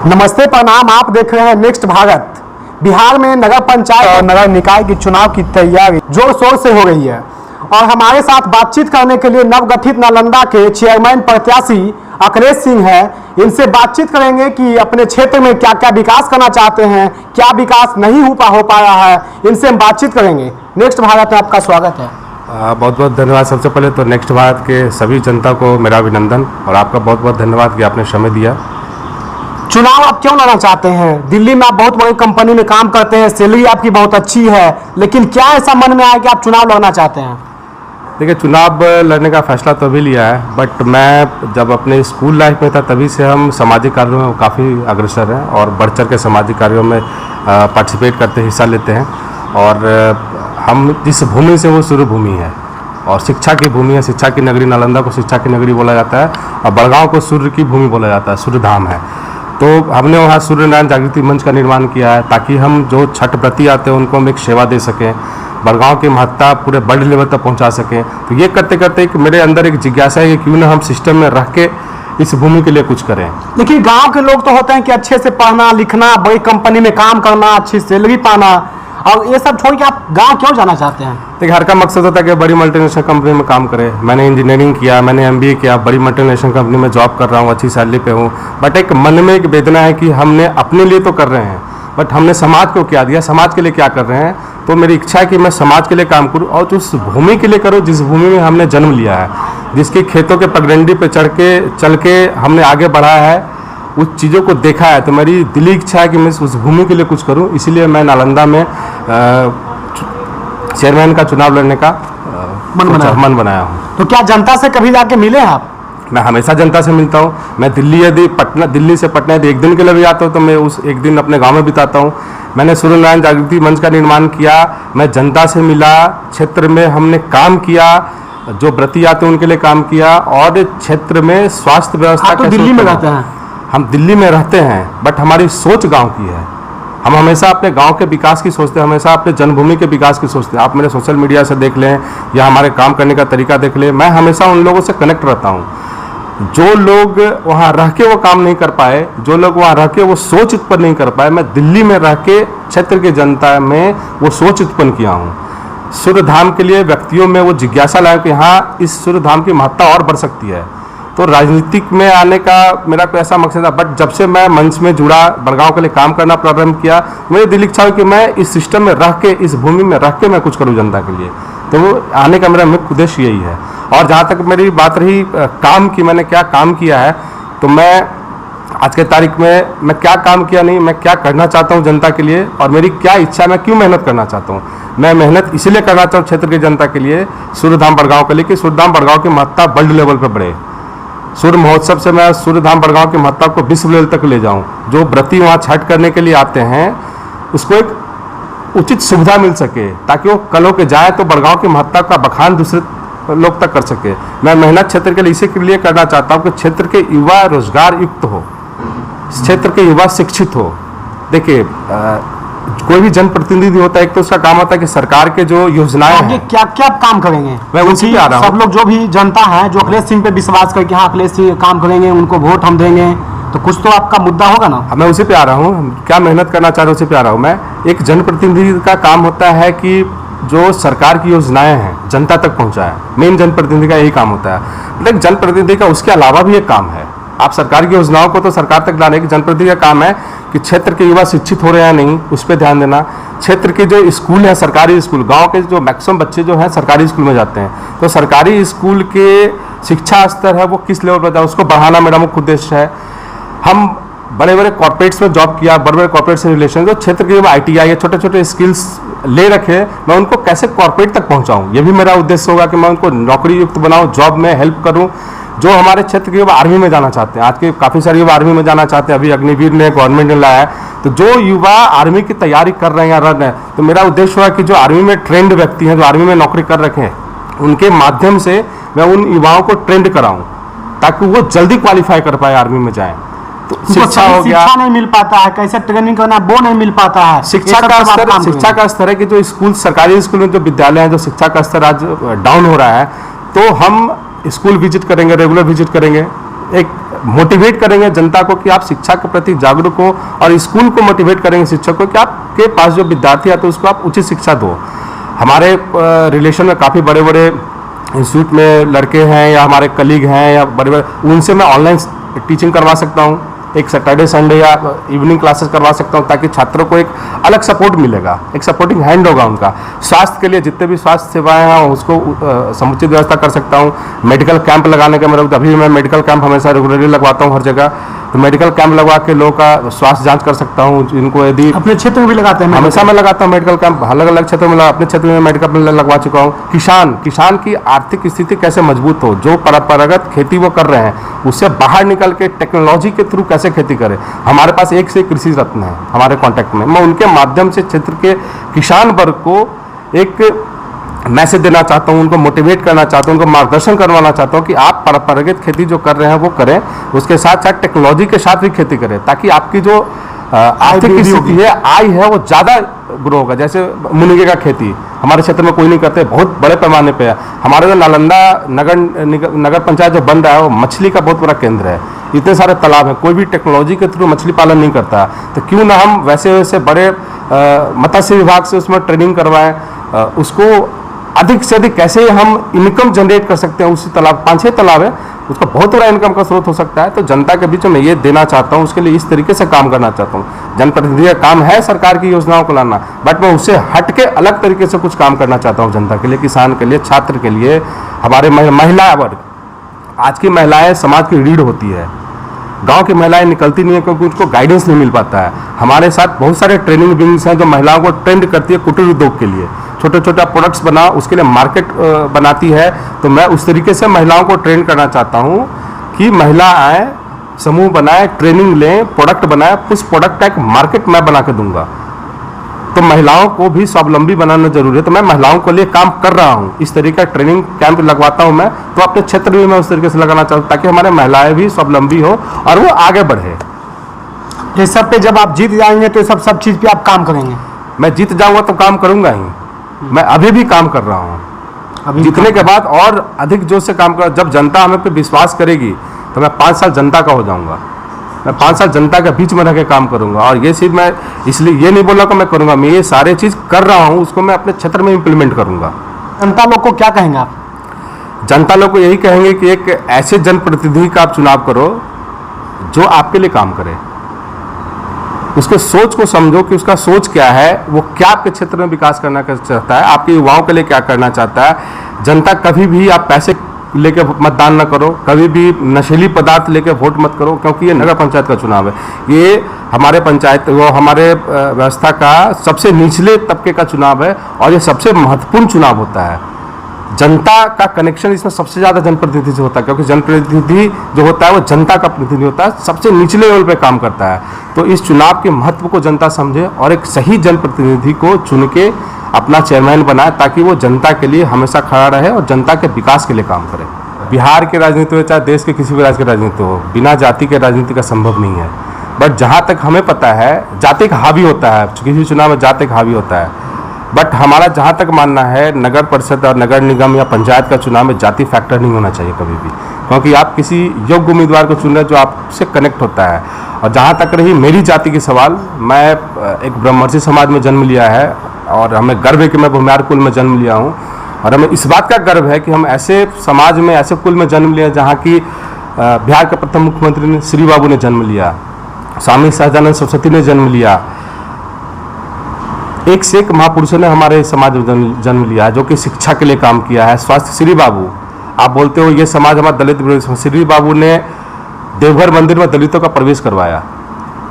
नमस्ते, प्रणाम। आप देख रहे हैं नेक्स्ट भारत। बिहार में नगर पंचायत और नगर निकाय की चुनाव की तैयारी जोर शोर से हो रही है और हमारे साथ बातचीत करने के लिए नवगठित नालंदा के चेयरमैन प्रत्याशी अखिलेश सिंह है। इनसे बातचीत करेंगे कि अपने क्षेत्र में क्या क्या विकास करना चाहते हैं, क्या विकास नहीं हो पा रहा है। इनसे हम बातचीत करेंगे। नेक्स्ट भारत में आपका स्वागत है। बहुत बहुत धन्यवाद। सबसे पहले तो नेक्स्ट भारत के सभी जनता को मेरा अभिनंदन और आपका बहुत बहुत धन्यवाद कि आपने समय दिया। चुनाव आप क्यों लड़ना चाहते हैं? दिल्ली में आप बहुत बड़ी कंपनी में काम करते हैं, सैलरी आपकी बहुत अच्छी है, लेकिन क्या ऐसा मन में आया कि आप चुनाव लड़ना चाहते हैं? देखिए, चुनाव लड़ने का फैसला तो अभी लिया है, बट मैं जब अपने स्कूल लाइफ में था तभी से हम सामाजिक कार्यों में काफ़ी अग्रसर हैं और बढ़ चढ़ के सामाजिक कार्यों में पार्टिसिपेट करते, हिस्सा लेते हैं। और हम जिस भूमि से वो सूर्य भूमि है और शिक्षा की भूमि है। शिक्षा की नगरी नालंदा को शिक्षा की नगरी बोला जाता है और बड़गांव को सूर्य की भूमि बोला जाता है, सूर्य धाम है। तो हमने वहाँ सूर्य नारायण जागृति मंच का निर्माण किया है ताकि हम जो छठ व्रती आते हैं उनको हम एक सेवा दे सकें, बड़गांव की महत्ता पूरे वर्ल्ड लेवल तक पहुँचा सकें। तो ये करते करते एक मेरे अंदर एक जिज्ञासा है कि क्यों ना हम सिस्टम में रह के इस भूमि के लिए कुछ करें। देखिए, गांव के लोग तो होते हैं कि अच्छे से पढ़ना लिखना, बड़ी कंपनी में काम करना, अच्छी सैलरी पाना, और ये सब छोड़ के आप गांव क्यों जाना चाहते हैं? देखिए, हर का मकसद होता है कि बड़ी मल्टीनेशनल कंपनी में काम करे। मैंने इंजीनियरिंग किया, मैंने एमबीए किया, बड़ी मल्टीनेशनल कंपनी में जॉब कर रहा हूँ, अच्छी सैलरी पे हूँ। बट एक मन में एक वेदना है कि हमने अपने लिए तो कर रहे हैं, बट हमने समाज को क्या दिया, समाज के लिए क्या कर रहे हैं। तो मेरी इच्छा है कि मैं समाज के लिए काम करूँ और उस भूमि के लिए करूँ जिस भूमि में हमने जन्म लिया है, जिसकी खेतों के पगडंडी पे चल के हमने आगे बढ़ा है, उस चीज़ों को देखा है। तो मेरी दिली इच्छा है कि मैं उस भूमि के लिए कुछ करूं। इसीलिए मैं नालंदा में चेयरमैन का चुनाव लड़ने का मन बनाया हूं। तो क्या जनता से कभी जाके मिले आप? मैं हमेशा जनता से मिलता हूं। मैं दिल्ली से पटना यदि एक दिन के लिए भी आता हूं तो मैं उस एक दिन अपने गांव में बिताता हूं। मैंने सूर्य नारायण जागृति मंच का निर्माण किया, मैं जनता से मिला, क्षेत्र में हमने काम किया, जो व्रती आते हैं उनके लिए काम किया और क्षेत्र में स्वास्थ्य व्यवस्था। तो दिल्ली में रहते हैं? हम दिल्ली में रहते हैं, बट हमारी सोच गांव की है। हम हमेशा अपने गांव के विकास की सोचते हैं, हमेशा अपने जन्मभूमि के विकास की सोचते हैं। आप मेरे सोशल मीडिया से देख लें या हमारे काम करने का तरीका देख लें, मैं हमेशा उन लोगों से कनेक्ट रहता हूं जो लोग वहाँ रह के वो काम नहीं कर पाए, जो लोग वहाँ रह के वो सोच उत्पन्न नहीं कर पाए। मैं दिल्ली में रह के क्षेत्र की जनता में वो सोच उत्पन्न किया हूँ। सूर्य धाम के लिए व्यक्तियों में वो जिज्ञासा लाया कि हाँ, इस सूर्य धाम की महत्ता और बढ़ सकती है। तो राजनीतिक में आने का मेरा कोई ऐसा मकसद था, बट जब से मैं मंच में जुड़ा, बड़गांव के लिए काम करना प्रारंभ किया, मेरी दिल इच्छा हुई कि मैं इस सिस्टम में रह के, इस भूमि में रह के मैं कुछ करूं जनता के लिए। तो वो आने का मेरा मुख्य उद्देश्य यही है। और जहाँ तक मेरी बात रही काम की, मैंने क्या काम किया है, तो मैं आज के तारीख में मैं क्या काम किया नहीं, मैं क्या करना चाहता हूँ जनता के लिए और मेरी क्या इच्छा, मैं क्यों मेहनत करना चाहता हूँ। मैं मेहनत इसलिए करना चाहता हूँ क्षेत्र की जनता के लिए, सूर्यधाम बड़गांव के लिए, कि सूर्यधाम बड़गांव की महत्ता वर्ल्ड लेवल पर बढ़े। सूर्य महोत्सव से मैं सूर्यधाम बड़गांव की महत्ता को विश्व लेवल तक ले जाऊं। जो व्रती वहाँ छठ करने के लिए आते हैं उसको एक उचित सुविधा मिल सके ताकि वो कल हो के जाए तो बड़गांव की महत्ता का बखान दूसरे लोग तक कर सके। मैं मेहनत क्षेत्र के लिए इसी के लिए करना चाहता हूँ कि क्षेत्र के युवा रोजगार युक्त हो, क्षेत्र के युवा शिक्षित हो। देखिए, कोई भी जनप्रतिनिधि होता है, एक तो उसका काम होता है कि सरकार के जो योजनाएं हैं, क्या क्या काम करेंगे, मैं उसी पे आ रहा हूं। सब लोग जो भी जनता है जो अखिलेश सिंह पे विश्वास करके हाँ अखिलेश सिंह काम करेंगे, उनको वोट हम देंगे, तो कुछ तो आपका मुद्दा होगा ना। मैं उसी पे आ रहा हूँ। क्या मेहनत करना चाह रहा हूँ उसी पे आ रहा हूँ। मैं एक जनप्रतिनिधि का काम होता है कि जो सरकार की योजनाएं हैं जनता तक पहुँचाए। मेन जनप्रतिनिधि का यही काम होता है। लेकिन जनप्रतिनिधि का उसके अलावा भी एक काम है। आप सरकार की योजनाओं को तो सरकार तक लाने की, जनप्रतिनिधि का काम है कि क्षेत्र के युवा शिक्षित हो रहे हैं नहीं, उस पर ध्यान देना। क्षेत्र के जो स्कूल है, सरकारी स्कूल, गांव के जो मैक्सिमम बच्चे जो हैं सरकारी स्कूल में जाते हैं, तो सरकारी स्कूल के शिक्षा स्तर है वो किस लेवल पर जाए उसको बढ़ाना मेरा मुख्य उद्देश्य है। हम बड़े बड़े कॉर्पोरेट्स में जॉब किया, बड़े बड़े कॉर्पोरेट से रिलेशन, जो क्षेत्र के ITI या छोटे छोटे स्किल्स ले रखे, मैं उनको कैसे कॉर्पोरेट तक पहुँचाऊँ, ये भी मेरा उद्देश्य होगा कि मैं उनको नौकरी युक्त बनाऊँ, जॉब में हेल्प करूँ। जो हमारे क्षेत्र के युवा आर्मी में जाना चाहते हैं, आज के काफ़ी सारे युवा आर्मी में जाना चाहते हैं, अभी अग्निवीर ने गवर्नमेंट ने लाया है, तो जो युवा आर्मी की तैयारी कर रहे हैं या रन है, तो मेरा उद्देश्य हुआ कि जो आर्मी में ट्रेंड व्यक्ति हैं, जो आर्मी में नौकरी कर रखे हैं, उनके माध्यम से मैं उन युवाओं को ट्रेंड कराऊं ताकि वो जल्दी क्वालिफाई कर पाए, आर्मी में जाएं। तो शिक्षा हो गया, शिक्षा नहीं मिल पाता है, कैसे ट्रेनिंग करना वो नहीं मिल पाता है। शिक्षा का स्तर है कि जो स्कूल, सरकारी स्कूल में जो विद्यालय हैं, जो शिक्षा का स्तर आज डाउन हो रहा है, तो हम स्कूल विजिट करेंगे, रेगुलर विजिट करेंगे। एक मोटिवेट करेंगे जनता को कि आप शिक्षा के प्रति जागरूक हो, और स्कूल को मोटिवेट करेंगे शिक्षक को कि आपके पास जो विद्यार्थी आते हैं उसको आप उचित शिक्षा दो। हमारे रिलेशन में काफ़ी बड़े बड़े इंस्टीट्यूट में लड़के हैं या हमारे कलीग हैं या बड़े बड़े, उनसे मैं ऑनलाइन टीचिंग करवा सकता हूँ, एक सैटरडे संडे या इवनिंग क्लासेस करवा सकता हूँ, ताकि छात्रों को एक अलग सपोर्ट मिलेगा, एक सपोर्टिंग हैंड होगा उनका। स्वास्थ्य के लिए जितने भी स्वास्थ्य सेवाएं हैं उसको समुचित व्यवस्था कर सकता हूँ। मेडिकल कैंप लगाने का मेरा, अभी मैं मेडिकल कैंप हमेशा रेगुलरली लगवाता हूँ हर जगह, तो मेडिकल कैंप लगवा के लोगों का स्वास्थ्य जांच कर सकता हूँ। इनको यदि अपने क्षेत्र में भी लगाते हैं? हमेशा मैं लगाता हूँ मेडिकल कैंप, अलग अलग क्षेत्रों में अपने क्षेत्र में मेडिकल कैंप लगवा चुका हूँ। किसान की आर्थिक स्थिति कैसे मजबूत हो, जो परंपरागत खेती वो कर रहे हैं उससे बाहर निकल के टेक्नोलॉजी के थ्रू कैसे खेती करें। हमारे पास एक से एक कृषि रत्न है हमारे कॉन्टैक्ट में, मैं उनके माध्यम से क्षेत्र के किसान वर्ग को एक मैसेज देना चाहता हूं, उनको मोटिवेट करना चाहता हूं, उनको मार्गदर्शन करवाना चाहता हूं कि आप परंपरागत खेती जो कर रहे हैं वो करें, उसके साथ साथ टेक्नोलॉजी के साथ भी खेती करें, ताकि आपकी जो आर्थिक स्थिति है, आय है, वो ज़्यादा ग्रो होगा। जैसे मुनगे का खेती हमारे क्षेत्र में कोई नहीं करते, बहुत बड़े पैमाने पे है। हमारे जो नालंदा नगर पंचायत जो बन रहा है वो मछली का बहुत बड़ा केंद्र है, इतने सारे तालाब हैं, कोई भी टेक्नोलॉजी के थ्रू मछली पालन नहीं करता, तो क्यों ना हम वैसे वैसे बड़े मत्स्य विभाग से उसमें ट्रेनिंग करवाएं, उसको अधिक से अधिक कैसे हम इनकम जनरेट कर सकते हैं। उसी तालाब 5-6 तालाब है, उसका बहुत बड़ा इनकम का स्रोत हो सकता है। तो जनता के बीच में ये देना चाहता हूँ, उसके लिए इस तरीके से काम करना चाहता हूँ। जनप्रतिनिधि का काम है सरकार की योजनाओं को लाना, बट मैं उससे हट के अलग तरीके से कुछ काम करना चाहता हूँ जनता के लिए, किसान के लिए, छात्र के लिए, हमारे महिला वर्ग। आज की महिलाएं समाज की रीढ़ होती है, गांव की महिलाएं निकलती नहीं है क्योंकि उनको गाइडेंस नहीं मिल पाता है। हमारे साथ बहुत सारे ट्रेनिंग विंग्स हैं जो महिलाओं को ट्रेंड करती है कुटीर उद्योग के लिए, छोटे छोटे प्रोडक्ट्स बना, उसके लिए मार्केट बनाती है। तो मैं उस तरीके से महिलाओं को ट्रेन करना चाहता हूँ कि महिला आए, समूह बनाए, ट्रेनिंग लें, प्रोडक्ट बनाए, उस प्रोडक्ट का एक मार्केट मैं बना के दूंगा। तो महिलाओं को भी स्वावलंबी बनाना जरूरी है, तो मैं महिलाओं के लिए काम कर रहा हूँ। इस तरीके का ट्रेनिंग कैंप लगवाता हूँ मैं, तो अपने क्षेत्र में मैं उस तरीके से लगाना चाहता हूँ ताकि हमारे महिलाएं भी स्वावलंबी हो और वो आगे बढ़े। ये सब पे जब आप जीत जाएंगे तो सब चीज़ पे आप काम करेंगे? मैं जीत जाऊंगा तो काम करूंगा ही, मैं अभी भी काम कर रहा हूँ। जीतने के बाद और अधिक जोश से काम कर, जब जनता हमें पे विश्वास करेगी तो मैं 5 साल जनता का हो जाऊंगा। मैं 5 साल जनता के बीच में रह के काम करूंगा, और ये सिर्फ मैं इसलिए ये नहीं बोला कि मैं करूंगा, मैं ये सारे चीज़ कर रहा हूँ, उसको मैं अपने क्षेत्र में इम्प्लीमेंट करूंगा। जनता लोग को क्या कहेंगे आप? जनता लोग को यही कहेंगे कि एक ऐसे जनप्रतिनिधि का आप चुनाव करो जो आपके लिए काम करे, उसके सोच को समझो कि उसका सोच क्या है, वो क्या आपके क्षेत्र में विकास करना चाहता है, आपके युवाओं के लिए क्या करना चाहता है। जनता कभी भी आप पैसे लेके मतदान ना करो, कभी भी नशीली पदार्थ लेके वोट मत करो, क्योंकि ये नगर पंचायत का चुनाव है। ये हमारे पंचायत वो हमारे व्यवस्था का सबसे निचले तबके का चुनाव है, और ये सबसे महत्वपूर्ण चुनाव होता है। जनता का कनेक्शन इसमें सबसे ज़्यादा जनप्रतिनिधि से होता है, क्योंकि जनप्रतिनिधि जो होता है वो जनता का प्रतिनिधि होता है, सबसे निचले लेवल पे काम करता है। तो इस चुनाव के महत्व को जनता समझे और एक सही जनप्रतिनिधि को चुन के अपना चेयरमैन बनाए, ताकि वो जनता के लिए हमेशा खड़ा रहे और जनता के विकास के लिए काम करे। बिहार की राजनीति हो चाहे देश के किसी भी राज्य की राजनीति हो, बिना जाति के राजनीति का संभव नहीं है। बट जहाँ तक हमें पता है जाति का हावी होता है, किसी चुनाव में जाति का हावी होता है, बट हमारा जहाँ तक मानना है नगर परिषद और नगर निगम या पंचायत का चुनाव में जाति फैक्टर नहीं होना चाहिए कभी भी, क्योंकि आप किसी योग्य उम्मीदवार को चुन रहे हैं जो आपसे कनेक्ट होता है। और जहाँ तक रही मेरी जाति की सवाल, मैं एक ब्रह्मर्षि समाज में जन्म लिया है और हमें गर्व है कि मैं भूमिहार कुल में जन्म लिया हूँ, और हमें इस बात का गर्व है कि हम ऐसे समाज में ऐसे कुल में जन्म लिया जहाँ की बिहार के प्रथम मुख्यमंत्री श्री बाबू ने जन्म लिया, स्वामी सहजानंद सरस्वती ने जन्म लिया, एक से एक महापुरुषों ने हमारे समाज में जन्म लिया है जो कि शिक्षा के लिए काम किया है। स्वास्थ्य श्री बाबू, आप बोलते हो ये समाज हमारा दलित विरोधी, श्री बाबू ने देवघर मंदिर में दलितों का प्रवेश करवाया,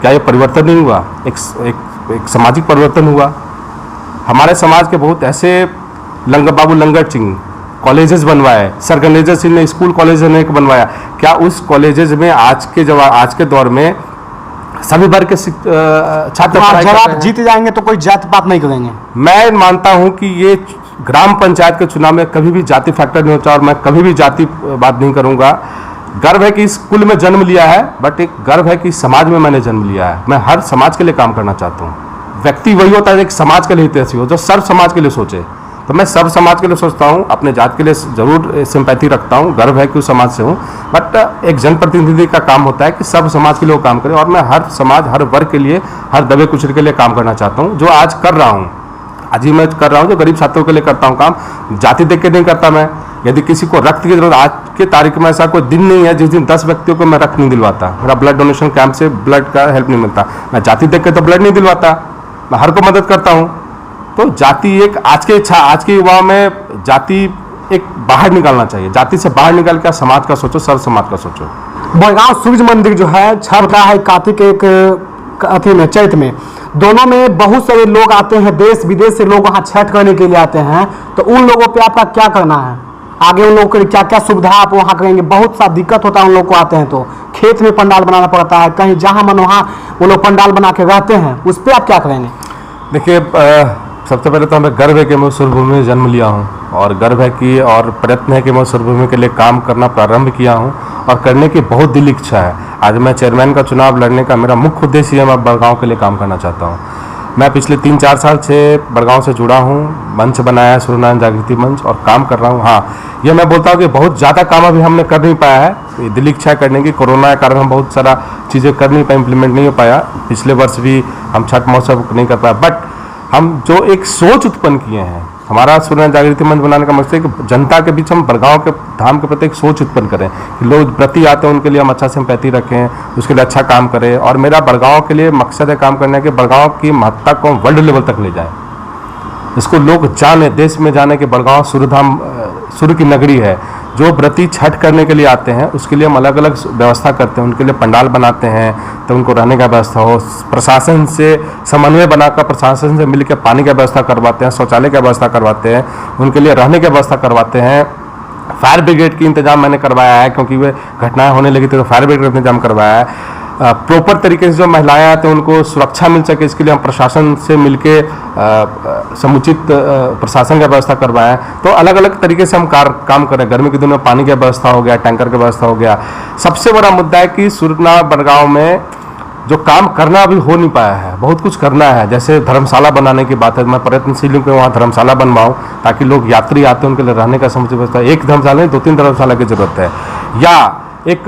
क्या ये परिवर्तन नहीं हुआ? एक सामाजिक परिवर्तन हुआ। हमारे समाज के बहुत ऐसे बाबू लंगर सिंह कॉलेजेस बनवाए, सर गणेश सिंह ने स्कूल कॉलेज अनेक बनवाया, क्या उस कॉलेजेस में आज के दौर में सभी वर्ग के छात्र जब आप जीत जाएंगे तो कोई जात पात नहीं करेंगे? मैं मानता हूं कि ये ग्राम पंचायत के चुनाव में कभी भी जाति फैक्टर नहीं होता, और मैं कभी भी जाति बात नहीं करूंगा। गर्व है कि इस कुल में जन्म लिया है, बट एक गर्व है कि समाज में मैंने जन्म लिया है। मैं हर समाज के लिए काम करना चाहता हूँ। व्यक्ति वही होता है एक समाज के लिए हितैषी हो, जो सर्व समाज के लिए सोचे, तो मैं सब समाज के लिए सोचता हूँ, अपने जात के लिए जरूर सिंपैथी रखता हूँ, गर्व है कि उस समाज से हूँ, बट एक जनप्रतिनिधि का काम होता है कि सब समाज के लिए वो काम करे, और मैं हर समाज, हर वर्ग के लिए, हर दबे कुचले के लिए काम करना चाहता हूँ। जो आज कर रहा हूँ, आज ही मैं कर रहा हूँ, जो गरीब छात्रों के लिए करता हूँ काम, जाति देख के नहीं करता मैं। यदि किसी को रक्त की जरूरत, आज के तारीख में ऐसा कोई दिन नहीं है जिस दिन 10 व्यक्तियों को मैं रक्त नहीं दिलवाता। मेरा ब्लड डोनेशन कैंप से ब्लड का हेल्प नहीं मिलता। मैं जाति देख के तो ब्लड नहीं दिलवाता, मैं हर को मदद करता हूँ। तो जाति एक आज के युवाओं में जाति एक बाहर निकालना चाहिए। जाति से बाहर निकाल के समाज का सोचो, सर्व समाज का सोचो। बड़गांव सूर्य मंदिर जो है छठ रहा है कार्तिक एक अथी में, चैत में, दोनों में बहुत सारे लोग आते हैं, देश विदेश से लोग वहाँ छठ करने के लिए आते हैं। तो उन लोगों पे आपका क्या करना है, आगे उन लोगों के लिए क्या क्या सुविधा आप वहाँ करेंगे? बहुत सा दिक्कत होता है उन लोग को आते हैं तो खेत में पंडाल बनाना पड़ता है, कहीं जहाँ मन वहाँ वो लोग पंडाल बना के रहते हैं, उस पर आप क्या करेंगे? देखिए, सबसे पहले तो हमें गर्व है कि मैं सूर्यभूमि में जन्म लिया हूँ, और गर्व है कि और प्रयत्न है कि मैं सूर्यभूमि के लिए काम करना प्रारंभ किया हूँ, और करने की बहुत दिल इच्छा है। आज मैं चेयरमैन का चुनाव लड़ने का मेरा मुख्य उद्देश्य है, मैं बड़गांव के लिए काम करना चाहता हूँ। मैं पिछले 3-4 साल से बड़गांव से जुड़ा हूँ, मंच बनाया है सूर्य नारायण जागृति मंच, और काम कर रहा हूँ। हाँ, ये मैं बोलता हूँ कि बहुत ज़्यादा काम अभी हमने कर नहीं पाया है, दिल इच्छा करने की। कोरोना के कारण हम बहुत सारा चीज़ें कर नहीं पाए, इम्प्लीमेंट नहीं हो पाया। पिछले वर्ष भी हम छठ महोत्सव नहीं कर पाए, बट हम जो एक सोच उत्पन्न किए हैं, हमारा सूर्य नारायण जागृति मंच बनाने का मकसद है कि जनता के बीच हम बड़गांव के धाम के प्रति एक सोच उत्पन्न करें कि लोग व्रती आते हैं उनके लिए हम अच्छा सिंपैथी रखें, उसके लिए अच्छा काम करें। और मेरा बड़गांव के लिए मकसद है काम करने के, बड़गांव की महत्ता को हम वर्ल्ड लेवल तक ले जाएं, इसको लोग जाने, देश में जाने कि बड़गांव सूर्यधाम, सूर्य की नगरी है। जो व्रती छठ करने के लिए आते हैं उसके लिए हम अलग अलग व्यवस्था करते हैं, उनके लिए पंडाल बनाते हैं, तो उनको रहने का व्यवस्था हो, प्रशासन से समन्वय बनाकर प्रशासन से मिलकर पानी का व्यवस्था करवाते हैं, शौचालय का व्यवस्था करवाते हैं, उनके लिए रहने की व्यवस्था करवाते हैं। फायर ब्रिगेड की इंतजाम मैंने करवाया है, क्योंकि वे घटनाएं होने लगी थी तो फायर ब्रिगेड का इंतजाम करवाया है। प्रॉपर तरीके से जो महिलाएं आते हैं उनको सुरक्षा मिल सके, इसके लिए हम प्रशासन से मिलके समुचित प्रशासन का व्यवस्था करवाएं। तो अलग अलग तरीके से हम काम करें। गर्मी के दिनों में पानी का व्यवस्था हो गया, टैंकर का व्यवस्था हो गया। सबसे बड़ा मुद्दा है कि सूर्यनारायण बड़गांव में जो काम करना अभी हो नहीं पाया है, बहुत कुछ करना है। जैसे धर्मशाला बनाने की बात है, मैं प्रयत्नशील हूँ कि वहाँ धर्मशाला बनवाऊँ, ताकि लोग यात्री आते हैं उनके लिए रहने का समुचित व्यवस्था। एक धर्मशाला नहीं, 2-3 धर्मशाला की जरूरत है। या एक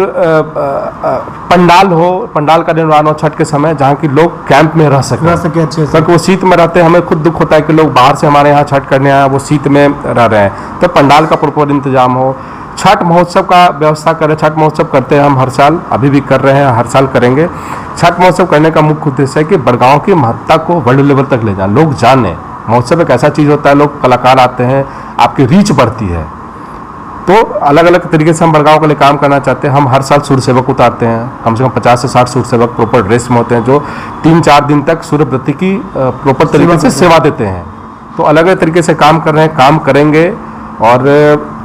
पंडाल हो, पंडाल का निर्माण हो छठ के समय, जहाँ की लोग कैंप में रह सके अच्छे से, क्योंकि वो शीत में रहते हैं। हमें खुद दुख होता है कि लोग बाहर से हमारे यहाँ छठ करने आए, वो शीत में रह रहे हैं। तो पंडाल का प्रॉपर इंतजाम हो। छठ महोत्सव का व्यवस्था करें। छठ महोत्सव करते हैं हम हर साल, अभी भी कर रहे हैं, हर साल करेंगे। छठ महोत्सव करने का मुख्य उद्देश्य है कि बड़गांव की महत्ता को वर्ल्ड लेवल तक ले जाएं, लोग जाने महोत्सव एक ऐसा चीज़ होता है, लोग कलाकार आते हैं, आपकी रीच बढ़ती है। तो अलग अलग तरीके से हम बड़गांव के लिए काम करना चाहते हैं। हम हर साल सूर्य सेवक उतारते हैं, कम से कम 50 से 60 सूर्य सेवक प्रॉपर ड्रेस में होते हैं, जो 3-4 दिन तक सूर्य व्रती की प्रॉपर तरीके से सेवा देते हैं। तो अलग अलग तरीके से काम कर रहे हैं, काम करेंगे। और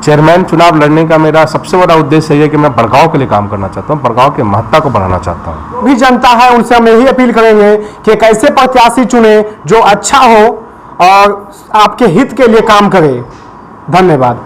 चेयरमैन चुनाव लड़ने का मेरा सबसे बड़ा उद्देश्य ये है कि मैं बड़गांव के लिए काम करना चाहता हूँ, बड़गांव की महत्ता को बढ़ाना चाहता हूँ। भी जनता है उनसे हम यही अपील करेंगे कि एक ऐसे प्रत्याशी चुने जो अच्छा हो और आपके हित के लिए काम करे। धन्यवाद।